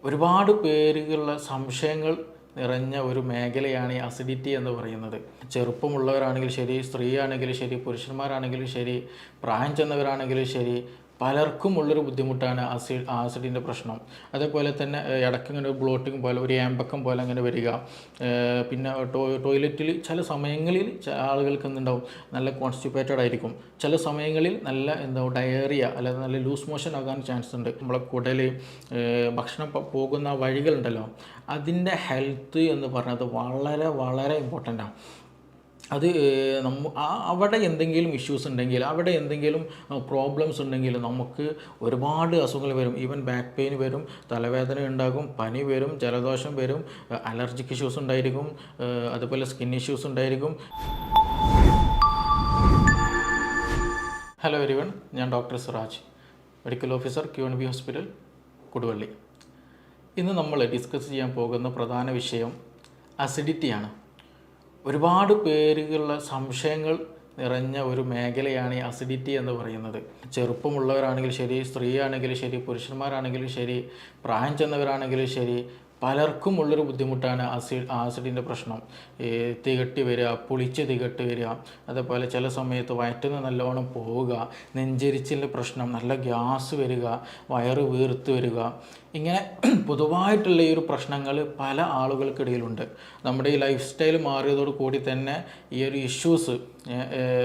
ഒരുപാട് പേരുകളുള്ള സംശയങ്ങൾ നിറഞ്ഞ ഒരു മേഖലയാണ് ഈ അസിഡിറ്റി എന്ന് പറയുന്നത്. ചെറുപ്പമുള്ളവരാണെങ്കിലും ശരി, സ്ത്രീ ആണെങ്കിലും ശരി, പുരുഷന്മാരാണെങ്കിലും ശരി, പ്രായം ചെന്നവരാണെങ്കിലും ശരി, പലർക്കും ഉള്ളൊരു ബുദ്ധിമുട്ടാണ് ആസിഡിൻ്റെ പ്രശ്നം. അതേപോലെ തന്നെ ഇടയ്ക്ക് ഇങ്ങനെ ഒരു ബ്ലോട്ടിങ് പോലെ, ഒരു ഏമ്പക്കം പോലെ അങ്ങനെ വരിക. പിന്നെ ടോയ്ലറ്റിൽ ചില സമയങ്ങളിൽ ആളുകൾക്ക് എന്തുണ്ടാവും, നല്ല കോൺസ്റ്റിപ്പേറ്റഡ് ആയിരിക്കും. ചില സമയങ്ങളിൽ നല്ല എന്താവും ഡയറിയ അല്ലെങ്കിൽ നല്ല ലൂസ് മോഷൻ ആകാൻ ചാൻസ് ഉണ്ട്. നമ്മളെ കുടൽ ഭക്ഷണം പോകുന്ന വഴികളുണ്ടല്ലോ, അതിൻ്റെ ഹെൽത്ത് എന്ന് പറഞ്ഞത് വളരെ വളരെ ഇമ്പോർട്ടൻ്റാണ്. അത് അവിടെ എന്തെങ്കിലും ഇഷ്യൂസ് ഉണ്ടെങ്കിൽ, അവിടെ എന്തെങ്കിലും പ്രോബ്ലംസ് ഉണ്ടെങ്കിൽ നമുക്ക് ഒരുപാട് അസുഖങ്ങൾ വരും. ഈവൻ ബാക്ക് പെയിൻ വരും, തലവേദന ഉണ്ടാകും, പനി വരും, ജലദോഷം വരും, അലർജിക് ഇഷ്യൂസ് ഉണ്ടായിരിക്കും, അതുപോലെ സ്കിൻ ഇഷ്യൂസ് ഉണ്ടായിരിക്കും. ഹലോ എവരിവൺ, ഞാൻ doctor Siraj, medical officer QNB hospital, Koduvally. ഇന്ന് നമ്മൾ ഡിസ്കസ് ചെയ്യാൻ പോകുന്ന പ്രധാന വിഷയം അസിഡിറ്റിയാണ്. ഒരുപാട് പേരുകളുള്ള സംശയങ്ങൾ നിറഞ്ഞ ഒരു മേഖലയാണ് ഈ അസിഡിറ്റി എന്ന് പറയുന്നത്. ചെറുപ്പമുള്ളവരാണെങ്കിലും ശരി, സ്ത്രീ ആണെങ്കിലും ശരി, പുരുഷന്മാരാണെങ്കിലും ശരി, പ്രായം ചെന്നവരാണെങ്കിലും ശരി, പലർക്കും ഉള്ളൊരു ബുദ്ധിമുട്ടാണ് ആസിഡിൻ്റെ പ്രശ്നം. തികട്ടി വരിക, പുളിച്ച് തികട്ടി വരിക, അതേപോലെ ചില സമയത്ത് വയറ്റിൽ നല്ലോണം പോവുക, നെഞ്ചരിച്ചിൻ്റെ പ്രശ്നം, നല്ല ഗ്യാസ് വരിക, വയറ് വീർത്ത് വരിക, ഇങ്ങനെ പൊതുവായിട്ടുള്ള ഈ ഒരു പ്രശ്നങ്ങൾ പല ആളുകൾക്കിടയിലുണ്ട്. നമ്മുടെ ഈ ലൈഫ് സ്റ്റൈൽ മാറിയതോട് കൂടി തന്നെ ഈ ഒരു ഇഷ്യൂസ്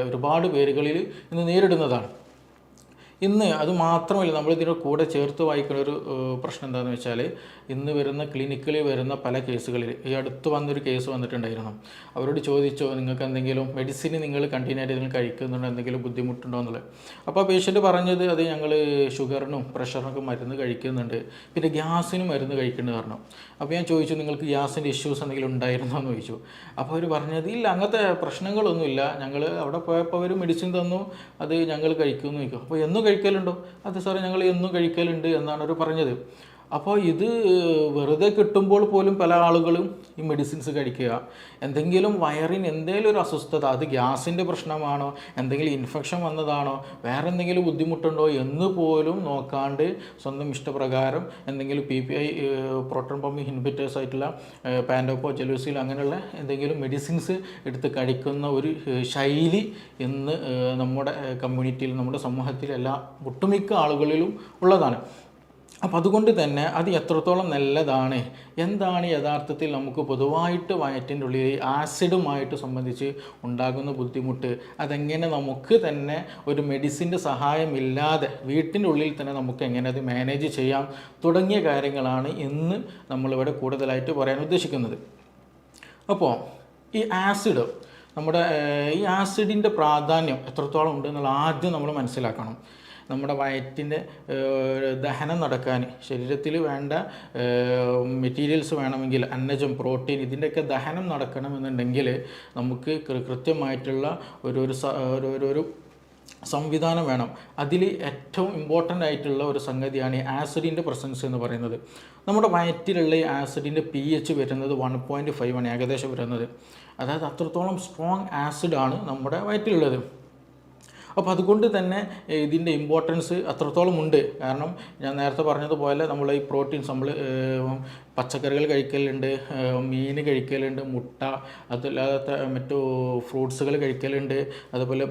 ഒരുപാട് പേരുകളിൽ ഇന്ന് നേരിടുന്നതാണ്. ഇന്ന് അത് മാത്രമല്ല, നമ്മളിതിൻ്റെ കൂടെ ചേർത്ത് വായിക്കുന്ന ഒരു പ്രശ്നം എന്താണെന്ന് വെച്ചാൽ, ഇന്ന് വരുന്ന ക്ലിനിക്കിൽ വരുന്ന പല കേസുകളിൽ, ഈ അടുത്ത് വന്നൊരു കേസ് വന്നിട്ടുണ്ടായിരുന്നു. അവരോട് ചോദിച്ചോ, നിങ്ങൾക്ക് എന്തെങ്കിലും മെഡിസിൻ നിങ്ങൾ കണ്ടിന്യൂ ആയിട്ട് നിങ്ങൾ കഴിക്കുന്നുണ്ടോ, എന്തെങ്കിലും ബുദ്ധിമുട്ടുണ്ടോ എന്നുള്ളത്. അപ്പോൾ പേഷ്യൻ്റ് പറഞ്ഞത്, അത് ഞങ്ങൾ ഷുഗറിനും പ്രഷറിനൊക്കെ മരുന്ന് കഴിക്കുന്നുണ്ട്, പിന്നെ ഗ്യാസിനും മരുന്ന് കഴിക്കേണ്ടത് പറഞ്ഞു. അപ്പോൾ ഞാൻ ചോദിച്ചു, നിങ്ങൾക്ക് ഗ്യാസിൻ്റെ ഇഷ്യൂസ് എന്തെങ്കിലും ഉണ്ടായിരുന്നോ എന്ന് ചോദിച്ചു. അപ്പോൾ അവർ പറഞ്ഞത്, ഇല്ല, അങ്ങനത്തെ പ്രശ്നങ്ങളൊന്നുമില്ല, ഞങ്ങൾ അവിടെ പോയപ്പോൾ അവർ മെഡിസിൻ തന്നു, അത് ഞങ്ങൾ കഴിക്കുമെന്ന് ചോദിക്കും. അപ്പോൾ എന്നും കഴിക്കലുണ്ടോ? അത് സാറേ, ഞങ്ങൾ എന്നും കഴിക്കലുണ്ട് എന്നാണ് അവർ പറഞ്ഞത്. അപ്പോൾ ഇത് വെറുതെ കിട്ടുമ്പോൾ പോലും പല ആളുകളും ഈ മെഡിസിൻസ് കഴിക്കുക. എന്തെങ്കിലും വയറിന് എന്തെങ്കിലും ഒരു അസ്വസ്ഥത, അത് ഗ്യാസിൻ്റെ പ്രശ്നമാണോ, എന്തെങ്കിലും ഇൻഫെക്ഷൻ വന്നതാണോ, വേറെ എന്തെങ്കിലും ബുദ്ധിമുട്ടുണ്ടോ എന്ന് പോലും നോക്കാണ്ട് സ്വന്തം ഇഷ്ടപ്രകാരം എന്തെങ്കിലും PPI പ്രോട്ടോൺ പമ്പ് ഇൻഹിബിറ്റേഴ്സ് ആയിട്ടുള്ള പാൻഡോപ്പോ, ജലൂസിൽ അങ്ങനെയുള്ള എന്തെങ്കിലും മെഡിസിൻസ് എടുത്ത് കഴിക്കുന്ന ഒരു ശൈലി ഇന്ന് നമ്മുടെ കമ്മ്യൂണിറ്റിയിൽ, നമ്മുടെ സമൂഹത്തിൽ ഒട്ടുമിക്ക ആളുകളിലും ഉള്ളതാണ്. അപ്പം അതുകൊണ്ട് തന്നെ അത് എത്രത്തോളം നല്ലതാണ്, എന്താണ് യഥാർത്ഥത്തിൽ നമുക്ക് പൊതുവായിട്ട് വയറ്റിൻ്റെ ഉള്ളിൽ ആസിഡുമായിട്ട് സംബന്ധിച്ച് ഉണ്ടാകുന്ന ബുദ്ധിമുട്ട്, അതെങ്ങനെ നമുക്ക് തന്നെ ഒരു മെഡിസിൻ്റെ സഹായമില്ലാതെ വീട്ടിൻ്റെ ഉള്ളിൽ തന്നെ നമുക്ക് എങ്ങനെ അത് മാനേജ് ചെയ്യാം തുടങ്ങിയ കാര്യങ്ങളാണ് ഇന്ന് നമ്മളിവിടെ കൂടുതലായിട്ട് പറയാൻ ഉദ്ദേശിക്കുന്നത്. അപ്പോൾ ഈ ആസിഡ്, നമ്മുടെ ഈ ആസിഡിൻ്റെ പ്രാധാന്യം എത്രത്തോളം ഉണ്ടെന്നുള്ള ആദ്യം നമ്മൾ മനസ്സിലാക്കണം. നമ്മുടെ വയറ്റിൻ്റെ ദഹനം നടക്കാൻ, ശരീരത്തിൽ വേണ്ട മെറ്റീരിയൽസ് വേണമെങ്കിൽ, അന്നജം, പ്രോട്ടീൻ, ഇതിൻ്റെയൊക്കെ ദഹനം നടക്കണമെന്നുണ്ടെങ്കിൽ നമുക്ക് കൃത്യമായിട്ടുള്ള ഒരു സംവിധാനം വേണം. അതിൽ ഏറ്റവും ഇമ്പോർട്ടൻ്റ് ആയിട്ടുള്ള ഒരു സംഗതിയാണ് ഈ ആസിഡിൻ്റെ പ്രസൻസ് എന്ന് പറയുന്നത്. നമ്മുടെ വയറ്റിലുള്ള ഈ ആസിഡിൻ്റെ pH വരുന്നത് 1.5 ആണ് ഏകദേശം വരുന്നത്. അതായത് അത്രത്തോളം സ്ട്രോങ് ആസിഡാണ് നമ്മുടെ വയറ്റിലുള്ളത്. അപ്പോൾ അതുകൊണ്ട് തന്നെ ഇതിൻ്റെ ഇമ്പോർട്ടൻസ് അത്രത്തോളം ഉണ്ട്. കാരണം ഞാൻ നേരത്തെ പറഞ്ഞതുപോലെ നമ്മൾ ഈ പ്രോട്ടീൻസ്, നമ്മൾ പച്ചക്കറികൾ കഴിക്കലുണ്ട്, മീൻ കഴിക്കലുണ്ട്, മുട്ട, അതല്ലാത്ത മറ്റു ഫ്രൂട്ട്സുകൾ കഴിക്കലുണ്ട്, അതുപോലെ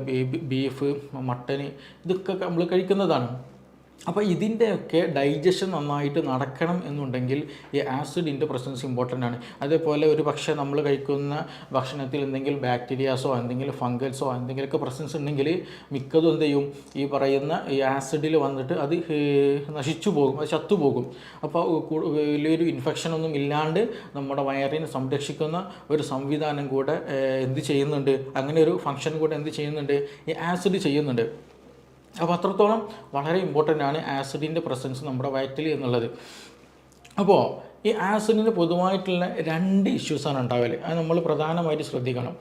ബീഫ്, മട്ടൻ, ഇതൊക്കെ നമ്മൾ കഴിക്കുന്നതാണ്. അപ്പോൾ ഇതിൻ്റെയൊക്കെ ഡൈജഷൻ നന്നായിട്ട് നടക്കണം എന്നുണ്ടെങ്കിൽ ഈ ആസിഡിൻ്റെ പ്രസൻസ് ഇമ്പോർട്ടൻ്റ് ആണ്. അതേപോലെ ഒരു പക്ഷേ നമ്മൾ കഴിക്കുന്ന ഭക്ഷണത്തിൽ എന്തെങ്കിലും ബാക്ടീരിയാസോ എന്തെങ്കിലും ഫംഗൽസോ എന്തെങ്കിലുമൊക്കെ പ്രസൻസ് ഉണ്ടെങ്കിൽ മിക്കതും എന്ത് ചെയ്യും, ഈ പറയുന്ന ഈ ആസിഡിൽ വന്നിട്ട് അത് നശിച്ചു പോകും, അത് ചത്തുപോകും. അപ്പോൾ വലിയൊരു ഇൻഫെക്ഷനൊന്നും ഇല്ലാണ്ട് നമ്മുടെ വയറിനെ സംരക്ഷിക്കുന്ന ഒരു സംവിധാനം കൂടെ എന്ത് ചെയ്യുന്നുണ്ട്, അങ്ങനെ ഒരു ഫംഗ്ഷൻ കൂടെ എന്ത് ചെയ്യുന്നുണ്ട്, ഈ ആസിഡ് ചെയ്യുന്നുണ്ട്. അപ്പോൾ അത്രത്തോളം വളരെ ഇമ്പോർട്ടൻ്റ് ആണ് ആസിഡിൻ്റെ പ്രസൻസ് നമ്മുടെ വയറ്റിൽ എന്നുള്ളത്. അപ്പോൾ ഈ ആസിഡിന് പൊതുവായിട്ടുള്ള 2 ഇഷ്യൂസാണ് ഉണ്ടാവല്. അത് നമ്മൾ പ്രധാനമായിട്ട് ശ്രദ്ധിക്കണം.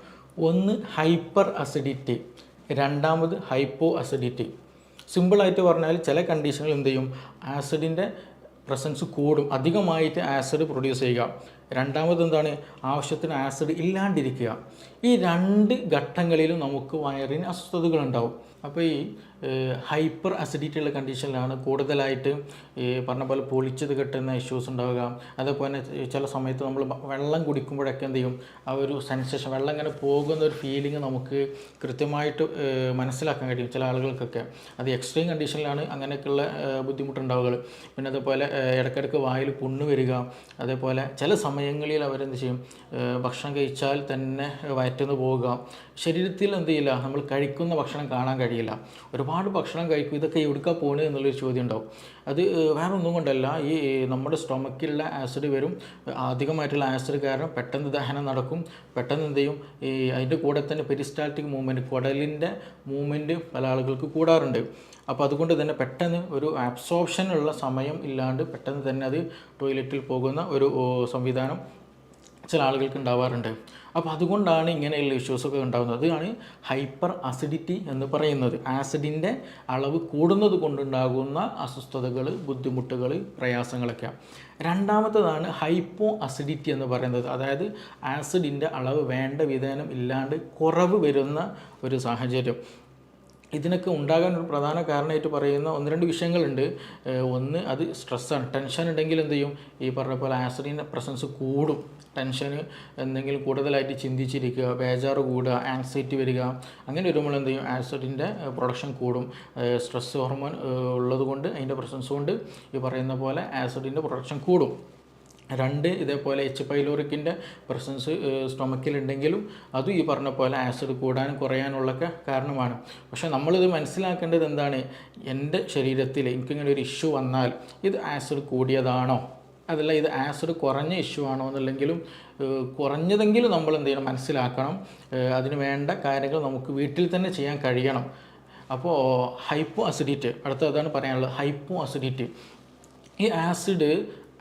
ഒന്ന് ഹൈപ്പർ അസിഡിറ്റി, രണ്ടാമത് ഹൈപ്പോ അസിഡിറ്റി. സിമ്പിളായിട്ട് പറഞ്ഞാൽ ചില കണ്ടീഷനിൽ എന്ത് ചെയ്യും, ആസിഡിൻ്റെ പ്രസൻസ് കൂടും, അധികമായിട്ട് ആസിഡ് പ്രൊഡ്യൂസ് ചെയ്യുക. രണ്ടാമത് എന്താണ്, ആവശ്യത്തിന് ആസിഡ് ഇല്ലാണ്ടിരിക്കുക. ഈ രണ്ട് ഘട്ടങ്ങളിലും നമുക്ക് വയറിന് അസ്വസ്ഥതകളുണ്ടാവും. അപ്പോൾ ഈ ഹൈപ്പർ അസിഡിറ്റി ഉള്ള കണ്ടീഷനിലാണ് കൂടുതലായിട്ട് ഈ പറഞ്ഞ പോലെ പൊളിച്ചത് കെട്ടുന്ന ഇഷ്യൂസ് ഉണ്ടാവുക. അതേപോലെ ചില സമയത്ത് നമ്മൾ വെള്ളം കുടിക്കുമ്പോഴൊക്കെ എന്ത് ചെയ്യും, ആ ഒരു സെൻസേഷൻ, വെള്ളം ഇങ്ങനെ പോകുന്ന ഒരു ഫീലിംഗ് നമുക്ക് കൃത്യമായിട്ട് മനസ്സിലാക്കാൻ കഴിയും ചില ആളുകൾക്കൊക്കെ. അത് എക്സ്ട്രീം കണ്ടീഷനിലാണ് അങ്ങനെയൊക്കെയുള്ള ബുദ്ധിമുട്ടുണ്ടാവുക. പിന്നെ അതുപോലെ ഇടയ്ക്കിടയ്ക്ക് വായിൽ പുണ്ണ് വരിക. അതേപോലെ ചില സമയങ്ങളിൽ അവരെന്ത് ചെയ്യും, ഭക്ഷണം കഴിച്ചാൽ തന്നെ വയറ്റുന്നു പോവുക. ശരീരത്തിൽ എന്ത് ചെയ്യില്ല, നമ്മൾ കഴിക്കുന്ന ഭക്ഷണം കാണാൻ കഴിയില്ല. ഒരുപാട് ഭക്ഷണം കഴിക്കും, ഇതൊക്കെ എവിടുക്കാ പോകുന്നത് എന്നുള്ളൊരു ചോദ്യം ഉണ്ടാവും. അത് വേറെ ഒന്നും കൊണ്ടല്ല, ഈ നമ്മുടെ സ്റ്റൊമക്കിലുള്ള ആസിഡ് വരും. അധികമായിട്ടുള്ള ആസിഡ് കാരണം പെട്ടെന്ന് ദഹനം നടക്കും. പെട്ടെന്ന് എന്ത് ചെയ്യും, ഈ അതിൻ്റെ കൂടെ തന്നെ പെരിസ്റ്റാൾട്ടിക് മൂവ്മെൻറ്റ്, കുടലിൻ്റെ മൂവ്മെൻറ്റ് പല ആളുകൾക്ക് കൂടാറുണ്ട്. അപ്പോൾ അതുകൊണ്ട് തന്നെ പെട്ടെന്ന് ഒരു അബ്സോർപ്ഷനുള്ള സമയം ഇല്ലാണ്ട് പെട്ടെന്ന് തന്നെ അത് ടോയ്ലറ്റിൽ പോകുന്ന ഒരു സംവിധാനം ചില ആളുകൾക്ക് ഉണ്ടാവാറുണ്ട്. അപ്പോൾ അതുകൊണ്ടാണ് ഇങ്ങനെയുള്ള ഇഷ്യൂസൊക്കെ ഉണ്ടാകുന്നത്. അതാണ് ഹൈപ്പർ അസിഡിറ്റി എന്ന് പറയുന്നത്. ആസിഡിൻ്റെ അളവ് കൂടുന്നത് കൊണ്ടുണ്ടാകുന്ന അസ്വസ്ഥതകൾ, ബുദ്ധിമുട്ടുകൾ, പ്രയാസങ്ങളൊക്കെ. രണ്ടാമത്തേതാണ് ഹൈപ്പോ അസിഡിറ്റി എന്ന് പറയുന്നത്. അതായത് ആസിഡിൻ്റെ അളവ് വേണ്ട വിധേനം ഇല്ലാണ്ട് കുറവ് വരുന്ന ഒരു സാഹചര്യം. ഇതിനൊക്കെ ഉണ്ടാകാൻ ഒരു പ്രധാന കാരണമായിട്ട് പറയുന്ന ഒന്ന് രണ്ട് വിഷയങ്ങളുണ്ട്. ഒന്ന് അത് സ്ട്രെസ്സാണ്. ടെൻഷൻ ഉണ്ടെങ്കിൽ എന്ത് ചെയ്യും, ഈ പറഞ്ഞ പോലെ ആസിഡിൻ്റെ പ്രസൻസ് കൂടും. ടെൻഷന് എന്തെങ്കിലും കൂടുതലായിട്ട് ചിന്തിച്ചിരിക്കുക, ബേജാറ് കൂടുക, ആങ്സൈറ്റി വരിക, അങ്ങനെ വരുമ്പോൾ എന്ത് ചെയ്യും, ആസിഡിൻ്റെ പ്രൊഡക്ഷൻ കൂടും. സ്ട്രെസ് ഹോർമോൺ ഉള്ളത് കൊണ്ട്, അതിൻ്റെ പ്രസൻസ് കൊണ്ട് ഈ പറയുന്ന പോലെ ആസിഡിൻ്റെ പ്രൊഡക്ഷൻ കൂടും. രണ്ട്, ഇതേപോലെ എച്ച് പൈലോറിക്കിൻ്റെ പ്രസൻസ് സ്റ്റൊമക്കിലുണ്ടെങ്കിലും അതും ഈ പറഞ്ഞ പോലെ ആസിഡ് കൂടാനും കുറയാനുള്ളൊക്കെ കാരണമാണ്. പക്ഷേ നമ്മളിത് മനസ്സിലാക്കേണ്ടത് എന്താണ്, എൻ്റെ ശരീരത്തിൽ എനിക്കിങ്ങനെ ഒരു ഇഷ്യൂ വന്നാൽ ഇത് ആസിഡ് കൂടിയതാണോ, അതല്ല ഇത് ആസിഡ് കുറഞ്ഞ ഇഷ്യൂ ആണോ എന്നുള്ളെങ്കിലും കുറഞ്ഞതെങ്കിലും നമ്മൾ എന്ത് ചെയ്യണം, മനസ്സിലാക്കണം. അതിന് വേണ്ട കാര്യങ്ങൾ നമുക്ക് വീട്ടിൽ തന്നെ ചെയ്യാൻ കഴിയണം. അപ്പോൾ ഹൈപ്പോ അസിഡിറ്റി, അടുത്തതാണ് പറയാനുള്ളത്. ഹൈപ്പോ അസിഡിറ്റി, ഈ ആസിഡ്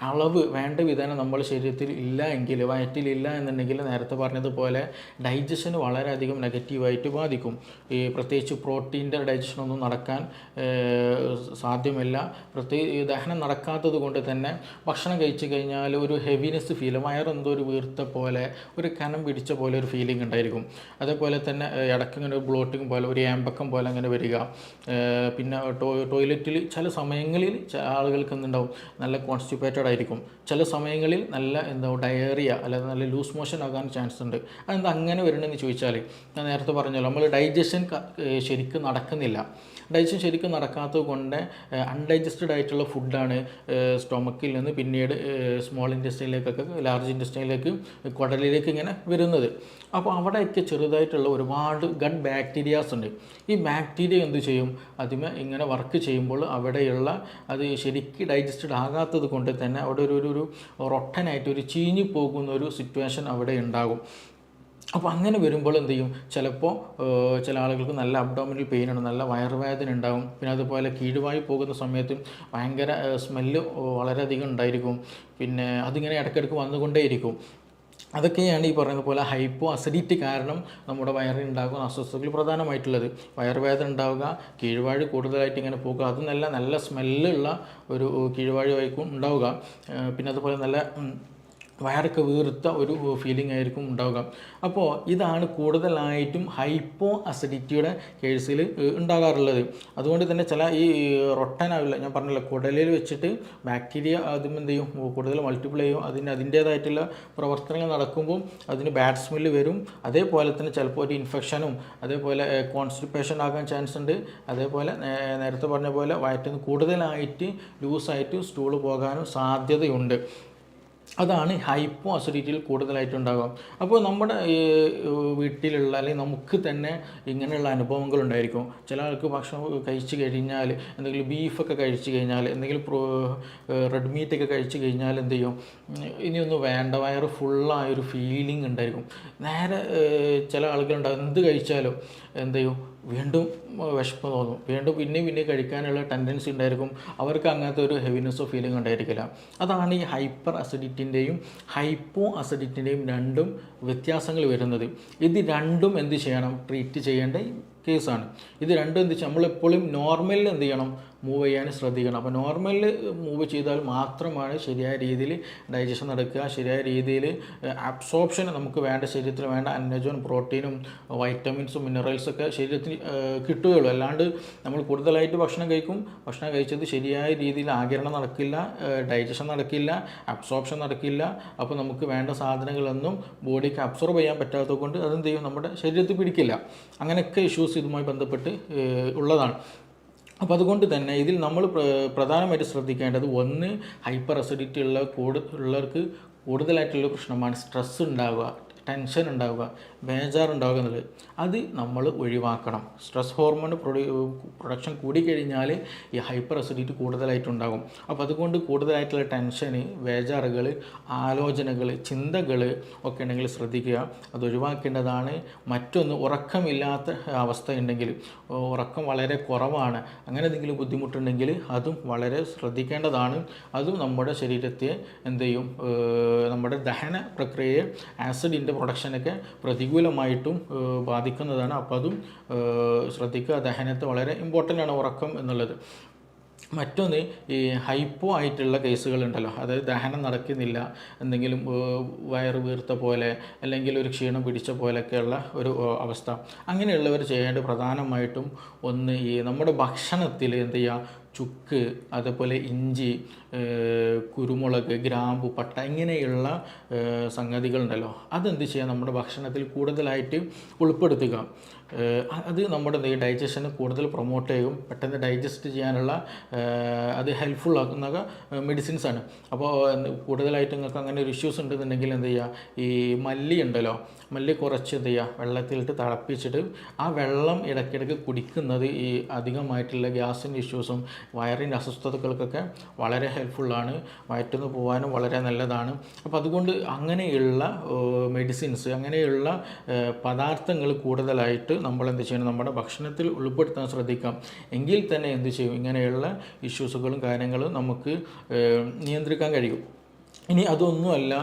അളവ് വേണ്ട വിധേനം നമ്മുടെ ശരീരത്തിൽ ഇല്ല എങ്കിൽ, വയറ്റിലില്ല എന്നുണ്ടെങ്കിൽ നേരത്തെ പറഞ്ഞതുപോലെ ഡൈജഷന് വളരെയധികം നെഗറ്റീവായിട്ട് ബാധിക്കും. ഈ പ്രത്യേകിച്ച് പ്രോട്ടീൻ്റെ ഡൈജഷനൊന്നും നടക്കാൻ സാധ്യമല്ല. ദഹനം നടക്കാത്തത് കൊണ്ട് തന്നെ ഭക്ഷണം കഴിച്ചു കഴിഞ്ഞാൽ ഒരു ഹെവിനെസ് ഫീൽ, വയറെന്തോ ഒരു വീർത്ത പോലെ, ഒരു കനം പിടിച്ച പോലെ ഒരു ഫീലിംഗ് ഉണ്ടായിരിക്കും. അതേപോലെ തന്നെ ഇടയ്ക്കിങ്ങനെ ഒരു ബ്ലോട്ടിങ് പോലെ, ഒരു ഏമ്പക്കം പോലെ അങ്ങനെ വരിക. പിന്നെ ടോയ്ലറ്റിൽ ചില സമയങ്ങളിൽ ആളുകൾക്ക് എന്തുണ്ടാവും, നല്ല കോൺസ്റ്റിപ്പേറ്റഡ് ആയിരിക്കും. ചില സമയങ്ങളിൽ നല്ല ഡയറിയ അല്ലെങ്കിൽ നല്ല ലൂസ് മോഷൻ ആകാൻ ചാൻസ് ഉണ്ട്. അതെന്താ അങ്ങനെ വരണമെന്ന് ചോദിച്ചാൽ, ഞാൻ നേരത്തെ പറഞ്ഞല്ലോ, നമ്മൾ ഡൈജഷൻ ശരിക്കും നടക്കുന്നില്ല. ഡൈജഷൻ ശരിക്കും നടക്കാത്തത് കൊണ്ട് അൺഡൈജസ്റ്റഡ് ആയിട്ടുള്ള ഫുഡാണ് സ്റ്റൊമക്കിൽ നിന്ന് പിന്നീട് സ്മോൾ ഇൻറ്റെസ്റ്റൈനിലേക്കൊക്കെ, ലാർജ് ഇൻറ്റെസ്റ്റൈനിലേക്ക്, കുടലിലേക്ക് ഇങ്ങനെ വരുന്നത്. അപ്പോൾ അവിടെയൊക്കെ ചെറുതായിട്ടുള്ള ഒരുപാട് ഗട്ട് ബാക്ടീരിയാസ് ഉണ്ട്. ഈ ബാക്ടീരിയ എന്ത് ചെയ്യും, അതിമേ ഇങ്ങനെ വർക്ക് ചെയ്യുമ്പോൾ അവിടെയുള്ള അത് ശരിക്കും ഡൈജസ്റ്റഡ് ആകാത്തത് കൊണ്ട് തന്നെ അവിടെ ഒരു റൊട്ടനായിട്ട് ഒരു ചീഞ്ഞു പോകുന്ന ഒരു സിറ്റുവേഷൻ അവിടെ ഉണ്ടാകും. അപ്പോൾ അങ്ങനെ വരുമ്പോൾ എന്ത് ചെയ്യും, ചിലപ്പോൾ ചില ആളുകൾക്ക് നല്ല അബ്ഡോമിനൽ പെയിൻ ഉണ്ട്, നല്ല വയറുവേദന ഉണ്ടാകും. പിന്നെ അതുപോലെ കീഴുവായി പോകുന്ന സമയത്തും ഭയങ്കര സ്മെല്ല് വളരെയധികം ഉണ്ടായിരിക്കും. പിന്നെ അതിങ്ങനെ ഇടയ്ക്കിടയ്ക്ക് വന്നുകൊണ്ടേയിരിക്കും. അതൊക്കെയാണ് ഈ പറയുന്ന പോലെ ഹൈപ്പോ അസിഡിറ്റി കാരണം നമ്മുടെ വയറിൽ ഉണ്ടാകുന്ന അസ്വസ്ഥതകൾ പ്രധാനമായിട്ടുള്ളത്. വയറുവേദന ഉണ്ടാവുക, കീഴ്വാഴ് കൂടുതലായിട്ട് ഇങ്ങനെ പോകുക, അത് നല്ല സ്മെല്ലുള്ള ഒരു കീഴ്വാഴായിരിക്കും ഉണ്ടാവുക. പിന്നെ അതുപോലെ നല്ല വയറൊക്കെ വീർത്ത ഒരു ഫീലിംഗ് ആയിരിക്കും ഉണ്ടാവുക. അപ്പോൾ ഇതാണ് കൂടുതലായിട്ടും ഹൈപ്പോ അസിഡിറ്റിയുടെ കേസിൽ ഉണ്ടാകാറുള്ളത്. അതുകൊണ്ട് തന്നെ ചില ഈ റൊട്ടനാവില്ല, ഞാൻ പറഞ്ഞില്ല, കുടലിൽ വെച്ചിട്ട് ബാക്ടീരിയ അതും എന്ത് ചെയ്യും, കൂടുതൽ മൾട്ടിപ്ലൈ ചെയ്യും. അതിൻ്റേതായിട്ടുള്ള പ്രവർത്തനങ്ങൾ നടക്കുമ്പോൾ അതിന് ബാഡ് സ്മെല്ല് വരും. അതേപോലെ തന്നെ ചിലപ്പോൾ ഒരു ഇൻഫെക്ഷനും അതേപോലെ കോൺസ്റ്റിപ്പേഷൻ ആകാൻ ചാൻസ് ഉണ്ട്. അതേപോലെ നേരത്തെ പറഞ്ഞ പോലെ വയറ്റിൽ നിന്ന് കൂടുതലായിട്ട് ലൂസായിട്ട് സ്റ്റൂള് പോകാനും സാധ്യതയുണ്ട്. അതാണ് ഹൈപ്പോ അസിഡിറ്റിയിൽ കൂടുതലായിട്ടുണ്ടാകുക. അപ്പോൾ നമ്മുടെ വീട്ടിലുള്ള അല്ലെങ്കിൽ നമുക്ക് തന്നെ ഇങ്ങനെയുള്ള അനുഭവങ്ങൾ ഉണ്ടായിരിക്കും. ചില ആൾക്ക് ഭക്ഷണം കഴിച്ച് കഴിഞ്ഞാൽ, എന്തെങ്കിലും ബീഫൊക്കെ കഴിച്ച് കഴിഞ്ഞാൽ, എന്തെങ്കിലും റെഡ് മീറ്റൊക്കെ കഴിച്ച് കഴിഞ്ഞാൽ എന്ത് ചെയ്യും, ഇനിയൊന്നും വേണ്ട, വയറ് ഫുള്ളായൊരു ഫീലിംഗ് ഉണ്ടായിരിക്കും. നേരെ ചില ആളുകളുണ്ടാകും, എന്ത് കഴിച്ചാലും എന്ത് ചെയ്യും, വീണ്ടും വിശപ്പ് തോന്നും, വീണ്ടും പിന്നെയും കഴിക്കാനുള്ള ടെൻഡൻസി ഉണ്ടായിരിക്കും. അവർക്ക് അങ്ങനത്തെ ഒരു ഹെവിനെസ്സോ ഫീലിംഗ് ഉണ്ടായിരിക്കില്ല. അതാണ് ഈ ഹൈപ്പർ അസിഡിറ്റിൻ്റെയും ഹൈപ്പോ അസിഡിറ്റിൻ്റെയും രണ്ടും വ്യത്യാസങ്ങൾ വരുന്നത്. ഇത് രണ്ടും എന്ത് ചെയ്യണം, ട്രീറ്റ് ചെയ്യേണ്ട കേസാണ്. ഇത് രണ്ടും എന്ത് വെച്ചാൽ നമ്മളെപ്പോഴും നോർമലിൽ എന്ത് ചെയ്യണം, മൂവ് ചെയ്യാൻ ശ്രദ്ധിക്കണം. അപ്പോൾ നോർമൽ മൂവ് ചെയ്താൽ മാത്രമാണ് ശരിയായ രീതിയിൽ ഡൈജഷൻ നടക്കുക, ശരിയായ രീതിയിൽ അബ്സോർപ്ഷൻ നമുക്ക് വേണ്ട ശരീരത്തിൽ വേണ്ട അന്നജവും പ്രോട്ടീനും വൈറ്റമിൻസും മിനറൽസൊക്കെ ശരീരത്തിന് കിട്ടുകയുള്ളൂ. അല്ലാണ്ട് നമ്മൾ കൂടുതലായിട്ട് ഭക്ഷണം കഴിക്കും, ഭക്ഷണം കഴിച്ചത് ശരിയായ രീതിയിൽ ആഗിരണം നടക്കില്ല, ഡൈജഷൻ നടക്കില്ല, അബ്സോർപ്ഷൻ നടക്കില്ല. അപ്പോൾ നമുക്ക് വേണ്ട സാധനങ്ങളൊന്നും ബോഡിക്ക് അബ്സോർബ് ചെയ്യാൻ പറ്റാത്തത് കൊണ്ട് അതെന്ത് ചെയ്യും, നമ്മുടെ ശരീരത്തിൽ പിടിക്കില്ല. അങ്ങനെയൊക്കെ ഇഷ്യൂസ് ഇതുമായി ബന്ധപ്പെട്ട് ഉള്ളതാണ്. അപ്പോൾ അതുകൊണ്ട് തന്നെ ഇതിൽ നമ്മൾ പ്രധാനമായിട്ട് ശ്രദ്ധിക്കേണ്ടത്, ഒന്ന് ഹൈപ്പർ അസിഡിറ്റി ഉള്ളവർക്ക് കൂടുതലായിട്ടുള്ള പ്രശ്നമാണ് സ്ട്രെസ് ഉണ്ടാവുക, ടെൻഷൻ ഉണ്ടാവുക, ബേജാറുണ്ടാവുക എന്നുള്ളത്. അത് നമ്മൾ ഒഴിവാക്കണം. സ്ട്രെസ് ഹോർമോൺ പ്രൊഡക്ഷൻ കൂടിക്കഴിഞ്ഞാൽ ഈ ഹൈപ്പർ അസിഡിറ്റി കൂടുതലായിട്ടുണ്ടാകും. അപ്പോൾ അതുകൊണ്ട് കൂടുതലായിട്ടുള്ള ടെൻഷന്, ബേജാറുകൾ, ആലോചനകൾ, ചിന്തകൾ ഒക്കെ ഉണ്ടെങ്കിൽ ശ്രദ്ധിക്കുക, അത് ഒഴിവാക്കേണ്ടതാണ്. മറ്റൊന്ന്, ഉറക്കമില്ലാത്ത അവസ്ഥയുണ്ടെങ്കിൽ, ഉറക്കം വളരെ കുറവാണ്, അങ്ങനെ എന്തെങ്കിലും ബുദ്ധിമുട്ടുണ്ടെങ്കിൽ അതും വളരെ ശ്രദ്ധിക്കേണ്ടതാണ്. അതും നമ്മുടെ ശരീരത്തെ എന്ത് ചെയ്യും, നമ്മുടെ ദഹന പ്രക്രിയയെ, ആസിഡിൻ്റെ പ്രൊഡക്ഷനൊക്കെ പ്രതികൂലമായിട്ടും ബാധിക്കുന്നതാണ്. അപ്പോൾ അതും ശ്രദ്ധിക്കുക. ദഹനത്തെ വളരെ ഇമ്പോർട്ടൻ്റ് ആണ് ഉറക്കം എന്നുള്ളത്. മറ്റൊന്ന്, ഈ ഹൈപ്പോ ആയിട്ടുള്ള കേസുകളുണ്ടല്ലോ, അതായത് ദഹനം നടക്കുന്നില്ല, എന്തെങ്കിലും വയറ് വീർത്ത പോലെ അല്ലെങ്കിൽ ഒരു ക്ഷീണം പിടിച്ച പോലെയൊക്കെയുള്ള ഒരു അവസ്ഥ. അങ്ങനെയുള്ളവർ ചെയ്യേണ്ട പ്രധാനമായിട്ടും ഒന്ന്, ഈ നമ്മുടെ ഭക്ഷണത്തിൽ എന്ത് ചെയ്യുക, ചുക്ക്, അതേപോലെ ഇഞ്ചി, കുരുമുളക്, ഗ്രാമ്പു, പട്ട, ഇങ്ങനെയുള്ള സംഗതികളുണ്ടല്ലോ, അതെന്ത് ചെയ്യുക, നമ്മുടെ ഭക്ഷണത്തിൽ കൂടുതലായിട്ട് ഉൾപ്പെടുത്തുക. അത് നമ്മുടെ ഡൈജഷന് കൂടുതൽ പ്രൊമോട്ട് ചെയ്യും, പെട്ടെന്ന് ഡൈജസ്റ്റ് ചെയ്യാനുള്ള അത് ഹെൽപ്ഫുൾ ആക്കുന്ന മെഡിസിൻസാണ്. അപ്പോൾ കൂടുതലായിട്ട് നിങ്ങൾക്ക് അങ്ങനെ ഒരു ഇഷ്യൂസ് ഉണ്ടെന്നുണ്ടെങ്കിൽ എന്ത് ചെയ്യുക, ഈ മല്ലി ഉണ്ടല്ലോ, മല്ലി കുറച്ച് എന്ത് ചെയ്യുക, വെള്ളത്തിലിട്ട് തിളപ്പിച്ചിട്ട് ആ വെള്ളം ഇടയ്ക്കിടയ്ക്ക് കുടിക്കുന്നത് ഈ അധികമായിട്ടുള്ള ഗ്യാസിൻ്റെ ഇഷ്യൂസും വയറിൻ്റെ അസ്വസ്ഥതകൾക്കൊക്കെ വളരെ ഹെൽപ്ഫുള്ളാണ്. വയറ്റിന്ന് പോകാനും വളരെ നല്ലതാണ്. അപ്പോൾ അതുകൊണ്ട് അങ്ങനെയുള്ള മെഡിസിൻസ്, അങ്ങനെയുള്ള പദാർത്ഥങ്ങൾ കൂടുതലായിട്ട് നമ്മൾ എന്ത് ചെയ്യണം, നമ്മുടെ ഭക്ഷണത്തിൽ ഉൾപ്പെടുത്താൻ ശ്രദ്ധിക്കാം. എങ്കിൽ തന്നെ എന്ത് ചെയ്യും, ഇങ്ങനെയുള്ള ഇഷ്യൂസുകളും കാര്യങ്ങളും നമുക്ക് നിയന്ത്രിക്കാൻ കഴിയും. ഇനി അതൊന്നുമല്ല,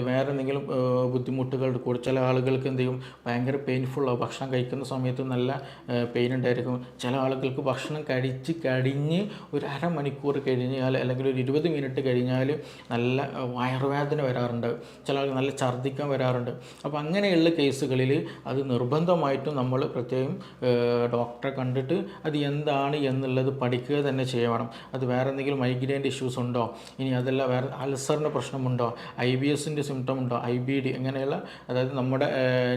വേറെ എന്തെങ്കിലും ബുദ്ധിമുട്ടുകൾ കൂടി, ചില ആളുകൾക്ക് എന്ത് ചെയ്യും, ഭയങ്കര പെയിൻഫുള്ളാവും. ഭക്ഷണം കഴിക്കുന്ന സമയത്ത് നല്ല പെയിൻ ഉണ്ടായിരിക്കും. ചില ആളുകൾക്ക് ഭക്ഷണം കഴിഞ്ഞ് ഒരു അരമണിക്കൂർ കഴിഞ്ഞാൽ അല്ലെങ്കിൽ ഒരു 20 മിനിറ്റ് കഴിഞ്ഞാൽ നല്ല വയറുവേദന വരാറുണ്ട്. ചില ആൾക്ക് നല്ല ഛർദ്ദിക്കാൻ വരാറുണ്ട്. അപ്പോൾ അങ്ങനെയുള്ള കേസുകളിൽ അത് നിർബന്ധമായിട്ടും നമ്മൾ പ്രത്യേകം ഡോക്ടറെ കണ്ടിട്ട് അത് എന്താണ് എന്നുള്ളത് പഠിക്കുക തന്നെ ചെയ്യണം. അത് വേറെ എന്തെങ്കിലും മൈഗ്രെയിൻ്റെ ഇഷ്യൂസ് ഉണ്ടോ, ഇനി അതല്ല വേറെ അൾസറിൻ്റെ പ്രശ്നമുണ്ടോ, IBSൻ്റെ സിംറ്റം ഉണ്ടോ, IBD, ഇങ്ങനെയുള്ള, അതായത് നമ്മുടെ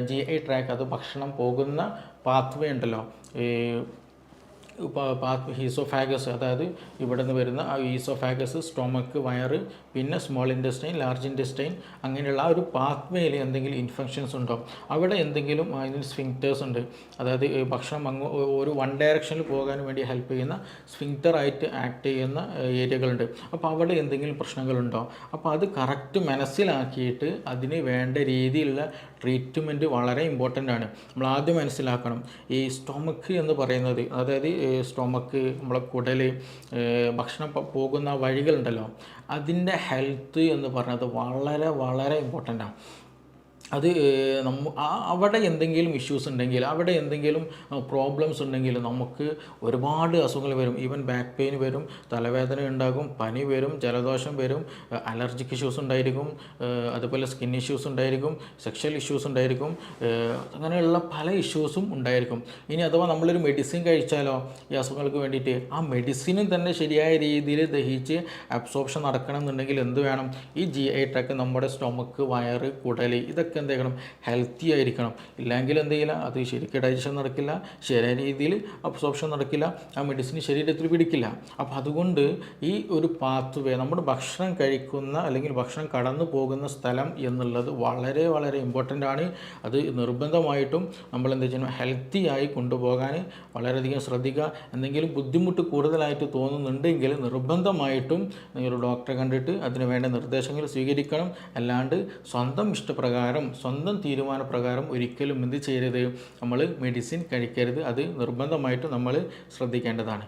GI ട്രാക്ക്, അത് ഭക്ഷണം പോകുന്ന പാത്വേ ഉണ്ടല്ലോ, ഈ ഈസോഫാഗസ്, അതായത് ഇവിടെ നിന്ന് വരുന്ന ആ ഈസോഫാഗസ്, സ്റ്റൊമക്ക്, വയറ്, പിന്നെ സ്മോൾ ഇൻറ്റസ്റ്റൈൻ, ലാർജ് ഇൻറ്റസ്റ്റൈൻ, അങ്ങനെയുള്ള ആ ഒരു പാത്വേയിൽ എന്തെങ്കിലും ഇൻഫെക്ഷൻസ് ഉണ്ടോ, അവിടെ എന്തെങ്കിലും അതിന് സ്ഫിങ്ക്റ്റേഴ്സ് ഉണ്ട്, അതായത് ഭക്ഷണം ഒരു വൺ ഡയറക്ഷനിൽ പോകാൻ വേണ്ടി ഹെൽപ്പ് ചെയ്യുന്ന സ്ഫിങ്ക്റ്ററായിട്ട് ആക്ട് ചെയ്യുന്ന ഏരിയകളുണ്ട്. അപ്പോൾ അവിടെ എന്തെങ്കിലും പ്രശ്നങ്ങളുണ്ടോ, അപ്പോൾ അത് കറക്റ്റ് മനസ്സിലാക്കിയിട്ട് അതിന് വേണ്ട രീതിയിലുള്ള ട്രീറ്റ്മെൻറ്റ് വളരെ ഇമ്പോർട്ടൻ്റ് ആണ്. നമ്മൾ ആദ്യം മനസ്സിലാക്കണം, ഈ സ്റ്റൊമക്ക് എന്ന് പറയുന്നത്, അതായത് സ്റ്റൊമക്ക്, നമ്മളെ കുടൽ, ഭക്ഷണം പോകുന്ന വഴികളുണ്ടല്ലോ, അതിൻ്റെ ഹെൽത്ത് എന്ന് പറയുന്നത് വളരെ വളരെ ഇമ്പോർട്ടൻ്റാണ്. അത് അവിടെ എന്തെങ്കിലും ഇഷ്യൂസ് ഉണ്ടെങ്കിൽ, അവിടെ എന്തെങ്കിലും പ്രോബ്ലംസ് ഉണ്ടെങ്കിൽ നമുക്ക് ഒരുപാട് അസുഖങ്ങൾ വരും. ഈവൻ ബാക്ക് പെയിൻ വരും, തലവേദന ഉണ്ടാകും, പനി വരും, ജലദോഷം വരും, അലർജിക് ഇഷ്യൂസ് ഉണ്ടായിരിക്കും, അതുപോലെ സ്കിൻ ഇഷ്യൂസ് ഉണ്ടായിരിക്കും, സെക്ഷൽ ഇഷ്യൂസ് ഉണ്ടായിരിക്കും, അങ്ങനെയുള്ള പല ഇഷ്യൂസും ഉണ്ടായിരിക്കും. ഇനി അഥവാ നമ്മളൊരു മെഡിസിൻ കഴിച്ചാലോ ഈ അസുഖങ്ങൾക്ക് വേണ്ടിയിട്ട്, ആ മെഡിസിനും തന്നെ ശരിയായ രീതിയിൽ ദഹിച്ച് അബ്സോർപ്ഷൻ നടക്കണം എന്നുണ്ടെങ്കിൽ എന്ത് വേണം, ഈ GI ട്രാക്ക്, നമ്മുടെ സ്റ്റൊമക്ക്, വയറ്, കുടൽ, ഇതൊക്കെ എന്ത് ചെയ്യണം, ഹെൽത്തി ആയിരിക്കണം. ഇല്ലെങ്കിൽ എന്ത് ചെയ്യില്ല, അത് ശരിക്കും ഡൈജഷൻ നടക്കില്ല, ശരിയായ രീതിയിൽ അബ്സോർപ്ഷൻ നടക്കില്ല, ആ മെഡിസിൻ ശരീരത്തിൽ പിടിക്കില്ല. അപ്പോൾ അതുകൊണ്ട് ഈ ഒരു പാത്വേ, നമ്മുടെ ഭക്ഷണം കഴിക്കുന്ന അല്ലെങ്കിൽ ഭക്ഷണം കടന്നു പോകുന്ന സ്ഥലം എന്നുള്ളത് വളരെ വളരെ ഇമ്പോർട്ടൻ്റ് ആണ്. അത് നിർബന്ധമായിട്ടും നമ്മൾ എന്ത് ചെയ്യണം, ഹെൽത്തി ആയി കൊണ്ടുപോകാൻ വളരെയധികം ശ്രദ്ധിക്കുക. എന്തെങ്കിലും ബുദ്ധിമുട്ട് കൂടുതലായിട്ട് തോന്നുന്നുണ്ടെങ്കിൽ നിർബന്ധമായിട്ടും ഒരു ഡോക്ടറെ കണ്ടിട്ട് അതിന് വേണ്ട നിർദ്ദേശങ്ങൾ സ്വീകരിക്കണം. അല്ലാണ്ട് സ്വന്തം ഇഷ്ടപ്രകാരം, സ്വന്തം തീരുമാനപ്രകാരം ഒരിക്കലും എന്ത് ചെയ്യരുത്, നമ്മൾ മെഡിസിൻ കഴിക്കരുത്. അത് നിർബന്ധമായിട്ടും നമ്മൾ ശ്രദ്ധിക്കേണ്ടതാണ്.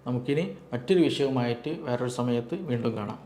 നമുക്കിനി മറ്റൊരു വിഷയവുമായിട്ട് വേറൊരു സമയത്ത് വീണ്ടും കാണാം.